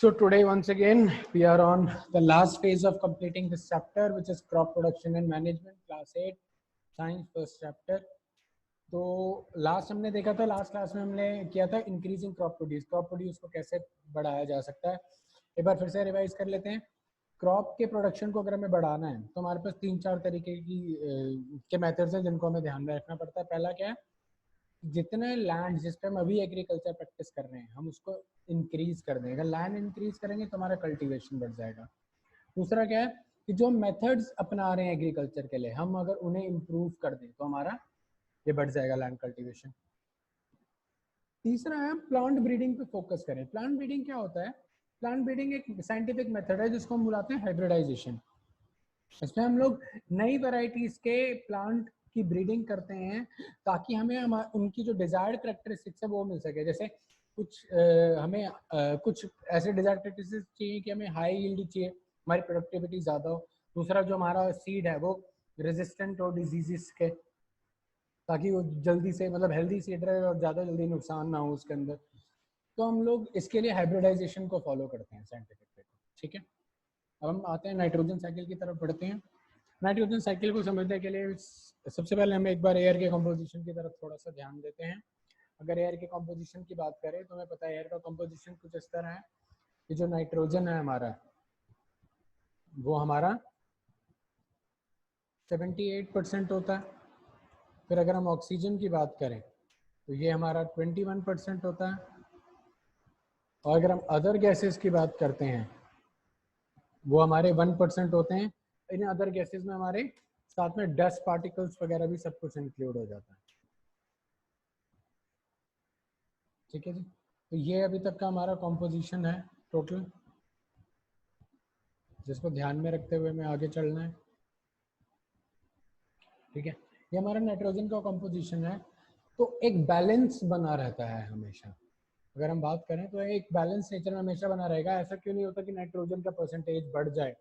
So today once again we are on the last phase of completing this chapter, which is crop production and management, class 8 science first chapter. तो last हमने देखा था, last class में हमने किया था increasing crop produce को कैसे बढ़ाया जा सकता है। एक बार फिर से रिवाइज कर लेते हैं। क्रॉप के प्रोडक्शन को अगर हमें बढ़ाना है तो हमारे पास 3-4 तरीके के मेथड्स हैं जिनको हमें ध्यान में रखना पड़ता है। पहला क्या है, जितने लैंड जिस पे हम अभी एग्रीकल्चर प्रैक्टिस कर रहे हैं हम उसको इंक्रीज कर दें। अगर लैंड इंक्रीज करेंगे तो हमारा कल्टीवेशन बढ़ जाएगा। दूसरा क्या है कि जो मेथड्स अपना रहे हैं एग्रीकल्चर के लिए हम अगर उन्हें इम्प्रूव कर दें तो हमारा ये बढ़ जाएगा लैंड कल्टीवेशन। तीसरा है प्लांट ब्रीडिंग पे फोकस करें। प्लांट ब्रीडिंग क्या होता है? प्लांट ब्रीडिंग एक साइंटिफिक मेथड है जिसको हम बुलाते हैं हाइब्रिडाइजेशन। इसमें हम लोग नई वैरायटीज के प्लांट की ब्रीडिंग करते हैं ताकि हमें उनकी जो डिजायर्ड कैरेक्टरिस्टिक्स है वो मिल सके। जैसे हमें कुछ ऐसे डिजायर्ड कैरेक्टरिस्टिक्स चाहिए कि हमें हाई यील्ड चाहिए, हमारी प्रोडक्टिविटी ज़्यादा हो। दूसरा जो हमारा सीड है वो रेजिस्टेंट हो डिजीजेस के, ताकि वो जल्दी से मतलब हेल्दी सीड रहे और ज़्यादा जल्दी नुकसान ना हो उसके अंदर। तो हम लोग इसके लिए हाइब्रिडाइजेशन को फॉलो करते हैं साइंटिफिक वे को। ठीक है, अब हम आते हैं नाइट्रोजन साइकिल की तरफ बढ़ते हैं। नाइट्रोजन साइकिल को समझने के लिए सबसे पहले हम एक बार एयर के कंपोजिशन की तरफ थोड़ा सा ध्यान देते हैं। अगर एयर के कंपोजिशन की बात करें तो हमें पता है एयर का कंपोजिशन कुछ इस तरह है कि जो नाइट्रोजन है हमारा वो हमारा 78% होता है। फिर अगर हम ऑक्सीजन की बात करें तो ये हमारा 21% होता है। और अगर हम अदर गैसेस की बात करते हैं वो हमारे 1% होते हैं। इन अदर गैसेस में हमारे साथ में डस्ट पार्टिकल्स वगैरह भी सब कुछ इंक्लूड हो जाता है। ठीक है जी, तो ये अभी तक का हमारा कॉम्पोजिशन है टोटल, जिसको ध्यान में रखते हुए हमें आगे चलना है। ठीक है, ये हमारा नाइट्रोजन का कॉम्पोजिशन है। तो एक बैलेंस बना रहता है हमेशा। अगर हम बात करें तो एक बैलेंस नेचर में हमेशा बना रहेगा। ऐसा क्यों नहीं होता कि नाइट्रोजन का परसेंटेज बढ़ जाए,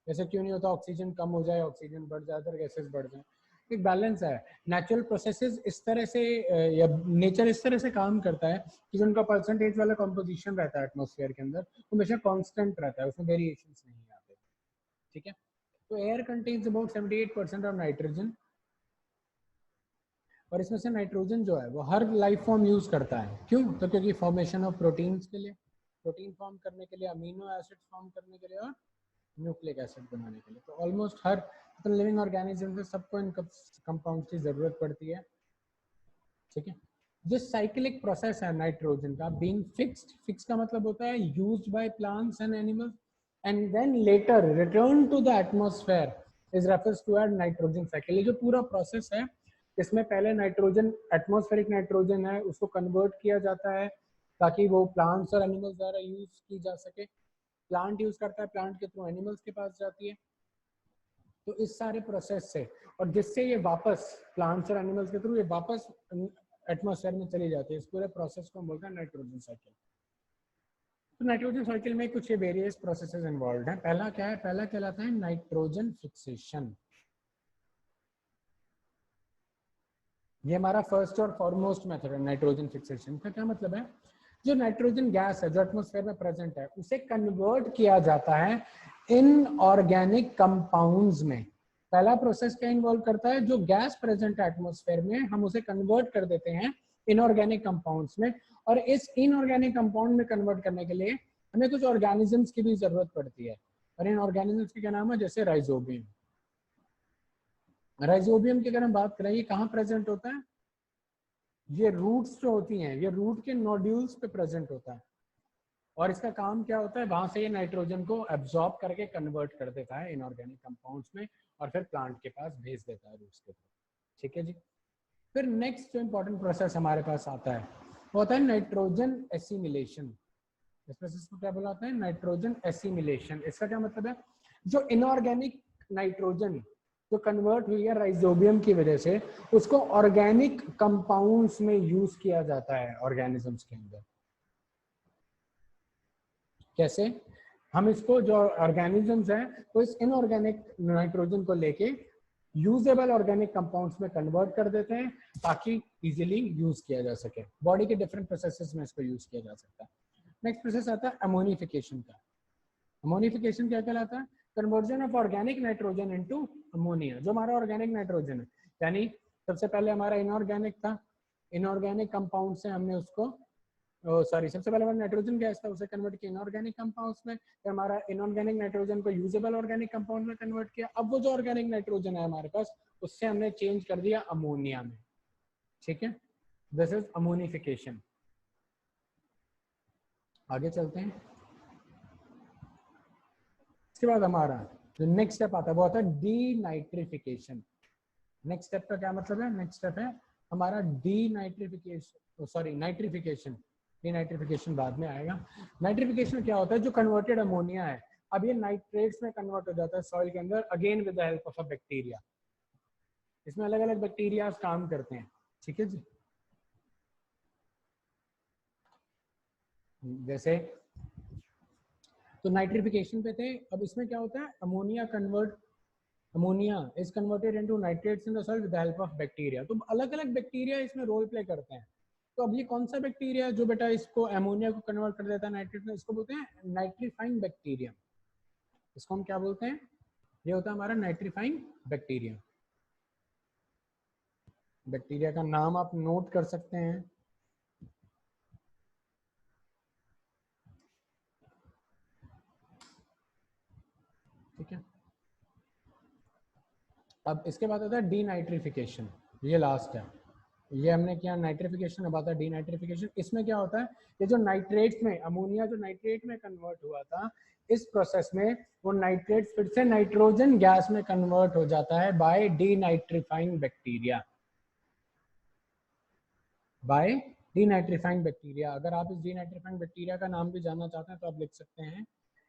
ऐसा क्यों नहीं होता ऑक्सीजन कम हो जाए ऑक्सीजन बढ़ जाए अदर गैसेस बढ़ जाए। एक बैलेंस है। नेचुरल प्रोसेसेस इस तरह से या नेचर इस तरह से काम करता है कि जो उनका परसेंटेज वाला कंपोजिशन रहता है एटमॉस्फेयर के अंदर वो हमेशा कांस्टेंट रहता है, उसमें वेरिएशंस नहीं आते। ठीक है, तो air contains about 78% of nitrogen, और इसमें से नाइट्रोजन जो है वो हर लाइफ फॉर्म यूज करता है। क्यों? तो क्योंकि फॉर्मेशन ऑफ प्रोटीन्स के लिए, प्रोटीन फॉर्म करने के लिए, अमीनो एसिड्स फॉर्म करने के लिए और न्यूक्लिक एसिड बनाने के लिए। तो ऑलमोस्ट हर लिविंग ऑर्गेनिज्म से सबको इन कंपाउंड्स की जरूरत पड़ती है। ठीक है, जो साइक्लिक प्रोसेस है नाइट्रोजन का, बीइंग फिक्स्ड का मतलब होता है used by plants and animals and then later return to the atmosphere is refers to as nitrogen cycle. ये जो पूरा प्रोसेस है इसमें पहले नाइट्रोजन, एटमॉस्फेरिक नाइट्रोजन है उसको कन्वर्ट किया जाता है ताकि वो प्लांट्स और एनिमल्स द्वारा यूज की जा सके। प्लांट यूज करता है, प्लांट के थ्रू एनिमल्स के पास जाती है। तो इस सारे प्रोसेस से और जिससे ये वापस प्लांट्स और एनिमल्स के थ्रू ये वापस एटमॉस्फेयर में चली जाती है, इस पूरे प्रोसेस को हम बोलते हैं नाइट्रोजन साइकिल। तो नाइट्रोजन साइकिल में कुछ ये वेरियस प्रोसेसेस इन्वॉल्व हैं। पहला क्या है? पहला कहलाता है नाइट्रोजन फिक्सेशन। ये हमारा फर्स्ट और फॉरमोस्ट मेथड है नाइट्रोजन फिक्सेशन का। क्या मतलब है? जो नाइट्रोजन गैस है जो एटमॉस्फेयर में प्रेजेंट है उसे कन्वर्ट किया जाता है इनऑर्गेनिक कंपाउंड्स में। पहला प्रोसेस क्या इन्वॉल्व करता है? जो गैस प्रेजेंट है एटमॉस्फेयर में हम उसे कन्वर्ट कर देते हैं इनऑर्गेनिक कंपाउंड्स में। और इस इनऑर्गेनिक कंपाउंड में कन्वर्ट करने के लिए हमें कुछ ऑर्गेनिजम्स की भी जरूरत पड़ती है। और इन ऑर्गेनिजम्स के क्या नाम है? जैसे राइजोबियम। राइजोबियम की अगर हम बात करें ये कहाँ प्रेजेंट होता है? ये रूट्स जो होती हैं ये रूट के नोड्यूल्स पे प्रेजेंट होता है। और इसका काम क्या होता है? वहां से ये नाइट्रोजन को एब्जॉर्ब करके कन्वर्ट कर देता है इनऑर्गेनिक कंपाउंड्स में और फिर प्लांट के पास भेज देता है रूट्स के थ्रू। ठीक है जी, फिर नेक्स्ट जो इंपॉर्टेंट प्रोसेस हमारे पास आता है वो होता है नाइट्रोजन एसिमिलेशन। इस प्रोसेस को क्या बुलाते हैं? Nitrogen assimilation. इसका क्या मतलब है? जो इनऑर्गेनिक नाइट्रोजन जो कन्वर्ट हुई है राइजोबियम की वजह से उसको ऑर्गेनिक कंपाउंड्स में यूज किया जाता है ऑर्गेनिजम्स के अंदर। कैसे? हम इसको जो ऑर्गेनिजम्स हैं तो इस इनऑर्गेनिक नाइट्रोजन को लेके यूजेबल ऑर्गेनिक कंपाउंड्स में कन्वर्ट कर देते हैं ताकि इजीली यूज किया जा सके। बॉडी के डिफरेंट प्रोसेसेस में इसको यूज किया जा सकता है। नेक्स्ट प्रोसेस आता है अमोनिफिकेशन का। अमोनिफिकेशन क्या कहलाता है? Conversion of organic nitrogen into ammonia. जो हमारा ऑर्गेनिक नाइट्रोजन है, यानी सबसे पहले हमारा इनऑर्गेनिक था, इनऑर्गेनिक कंपाउंड से हमने उसको सबसे पहले हमारा नाइट्रोजन गैस था, उसे कन्वर्ट किया इनऑर्गेनिक कंपाउंड्स में, फिर हमारा इनऑर्गेनिक नाइट्रोजन को यूजेबल ऑर्गेनिक कंपाउंड में कन्वर्ट किया। अब वो जो ऑर्गेनिक नाइट्रोजन है हमारे पास, उससे हमने चेंज कर दिया अमोनिया में। ठीक है, दिस इज अमोनिफिकेशन। आगे चलते हैं। इसके बाद हमारा जो नेक्स्ट स्टेप आता है वो आता है डीनाइट्रिफिकेशन। नेक्स्ट स्टेप का क्या मतलब है? नेक्स्ट स्टेप है हमारा डीनाइट्रिफिकेशन, सॉरी नाइट्रिफिकेशन। डीनाइट्रिफिकेशन बाद में आएगा। नाइट्रिफिकेशन क्या होता है? जो कन्वर्टेड अमोनिया है, अब ये नाइट्रेट्स में कन्वर्ट हो जाता है सॉइल के अंदर, again with the help of a bacteria. इसमें अलग अलग बैक्टीरिया काम करते हैं। ठीक है जी, जैसे तो नाइट्रिफिकेशन पे थे, अब इसमें क्या होता है? Ammonia is converted into nitrates in the soil with the help of bacteria. तो अलग अलग बैक्टीरिया इसमें रोल प्ले करते हैं। तो अब ये कौन सा बैक्टीरिया जो बेटा इसको अमोनिया को कन्वर्ट कर देता है नाइट्रेट में, इसको बोलते हैं नाइट्रीफाइंग बैक्टीरियम। इसको हम क्या बोलते हैं? ये होता है हमारा नाइट्रीफाइंग बैक्टीरिया। बैक्टीरिया का नाम आप नोट कर सकते हैं। ठीक है, अब इसके बाद आता है डीनाइट्रिफिकेशन। ये लास्ट है, ये हमने किया नाइट्रिफिकेशन, अब आता है डीनाइट्रिफिकेशन। इसमें क्या होता है? ये जो नाइट्रेट्स में अमोनिया जो नाइट्रेट में कन्वर्ट हुआ था, इस प्रोसेस में वो नाइट्रेट फिर से नाइट्रोजन गैस में कन्वर्ट हो जाता है by denitrifying bacteria. By denitrifying bacteria. अगर आप इस डीनाइट्रीफाइंग बैक्टीरिया का नाम भी जानना चाहते हैं तो आप लिख सकते हैं,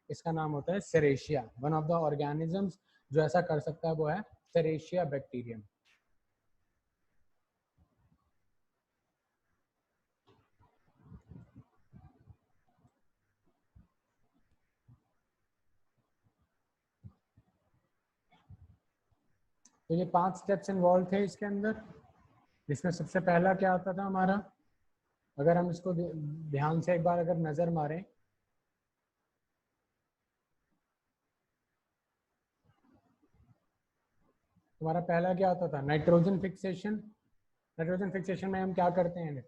इसका नाम होता है सेरेशिया। वन ऑफ द ऑर्गेनिजम्स जो ऐसा कर सकता है वो है सेरेशिया बैक्टीरियम। तो ये 5 स्टेप्स इन्वॉल्व थे इसके अंदर। इसमें सबसे पहला क्या आता था हमारा? अगर हम इसको ध्यान से एक बार अगर नजर मारें, हमारा पहला क्या होता था? Nitrogen fixation. नाइट्रोजन फिक्सेशन में हम क्या करते हैं?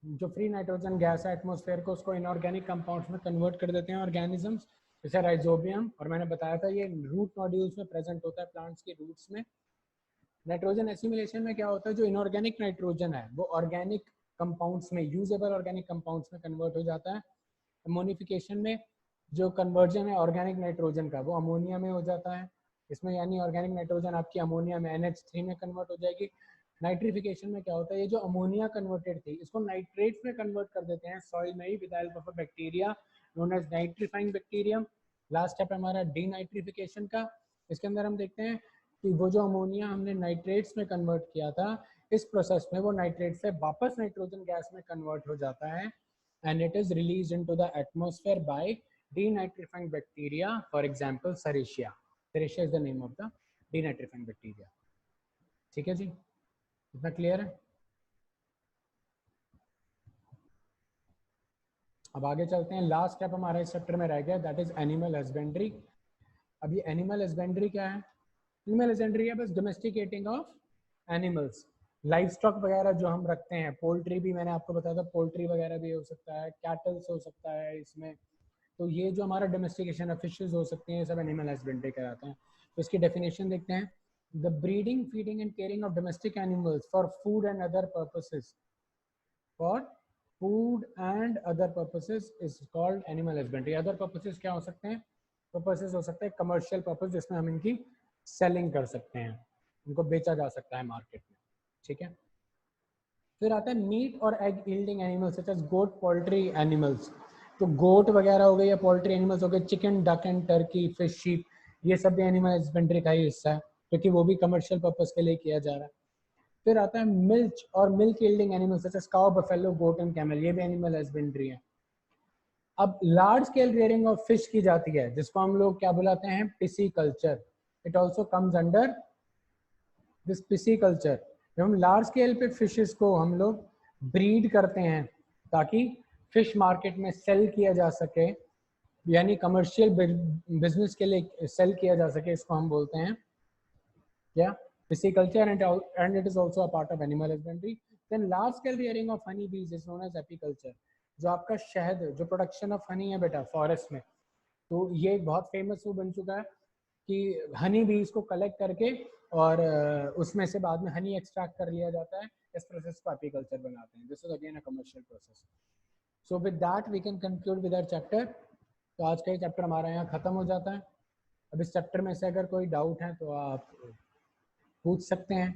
जो फ्री नाइट्रोजन गैस है एटमॉस्फेयर को, उसको इनऑर्गेनिक कंपाउंड्स में कन्वर्ट कर देते हैं ऑर्गेनिजम्स, जैसे राइजोबियम। और मैंने बताया था ये रूट नोड्यूल्स में प्रेजेंट होता है, प्लांट्स के रूट्स में। नाइट्रोजन एसिमिलेशन में क्या होता है? जो इनऑर्गेनिक नाइट्रोजन है वो ऑर्गेनिक कंपाउंड्स में, यूजेबल ऑर्गेनिक कंपाउंड्स में कन्वर्ट हो जाता है। अमोनिफिकेशन में जो कन्वर्जन है ऑर्गेनिक नाइट्रोजन का, वो अमोनिया में हो जाता है। इसमें यानी ऑर्गेनिक नाइट्रोजन आपकी अमोनिया में NH3 में कन्वर्ट हो जाएगी। नाइट्रिफिकेशन में क्या होता है? ये जो अमोनिया कन्वर्टेड थी, इसको नाइट्रेट्स में कन्वर्ट कर देते हैं सॉइल में ही with the help of a bacteria known as nitrifying bacterium. Last step है हमारा डीनाइट्रिफिकेशन का। इसके अंदर हम देखते हैं कि वो जो अमोनिया हमने नाइट्रेट्स में कन्वर्ट किया था, इस प्रोसेस में वो नाइट्रेट से वापस नाइट्रोजन गैस में कन्वर्ट हो जाता है and it is released into the atmosphere by denitrifying bacteria, for example Serratia. Serratia is the name of the denitrifying bacteria. ठीक है जी, इतना क्लियर है? अब आगे चलते हैं। लास्ट स्टेप हमारा इस चैप्टर में रह गया, दैट इज एनिमल हस्बेंड्री। अब ये एनिमल हस्बेंड्री क्या है? एनिमल हस्बेंड्री है बस domesticating of animals, life stock वगैरह जो हम रखते हैं। पोल्ट्री भी मैंने आपको बताया था, पोल्ट्री वगैरह भी हो सकता है, कैटल्स हो सकता है इसमें। तो ये जो हमारा डोमेस्टिकेशन ऑफ फिशेस हो सकते हैं, सब एनिमल हस्बेंड्री कहलाते हैं। तो इसकी डेफिनेशन देखते हैं। The breeding, feeding and caring of domestic animals for food and other purposes, for food and other purposes is called animal husbandry. Other purposes क्या हो सकते हैं? पर्पसेस हो सकते हैं कमर्शियल पर्पस, जिसमें हम इनकी सेलिंग कर सकते हैं, इनको बेचा जा सकता है मार्केट में। ठीक है, फिर आता है मीट और egg yielding animals such as goat, poultry animals. तो गोट वगैरह हो गए या पोल्ट्री एनिमल्स हो गए, chicken, duck and Turkey, fish, sheep, ये सब भी एनिमल हस्बेंड्री का ही हिस्सा है, क्योंकि वो भी कमर्शियल पर्पस के लिए किया जा रहा है। फिर आता है मिल्च और milk yielding animals such as cow, buffalo, goat and camel, ये भी एनिमल हस्बेंड्री है। अब large scale rearing of fish की जाती है, जिसको हम लोग क्या बुलाते हैं? Pisciculture. It also comes under this pisciculture. जब हम लार्ज स्केल पे फिशेस को हम लोग ब्रीड करते हैं ताकि फिश मार्केट में सेल किया जा सके, यानी कमर्शियल बिजनेस के लिए सेल किया जा सके, इसको हम बोलते हैं क्या, pisciculture, and it is also a part of animal husbandry. Then large scale rearing of honey bees is known as apiculture. जो आपका शहद, जो प्रोडक्शन ऑफ हनी है बेटा फॉरेस्ट में, तो ये एक बहुत फेमस वो बन चुका है कि हनी बीज को कलेक्ट करके और उसमें से बाद में हनी एक्सट्रैक्ट कर लिया जाता है, इस प्रोसेस को एपीकल्चर बनाते हैं. This is again a commercial process. So with that we can conclude with our chapter. तो आज का ये चैप्टर हमारा यहाँ खत्म हो जाता है. अब इस चैप्टर में से अगर कोई डाउट है तो आप पूछ सकते हैं.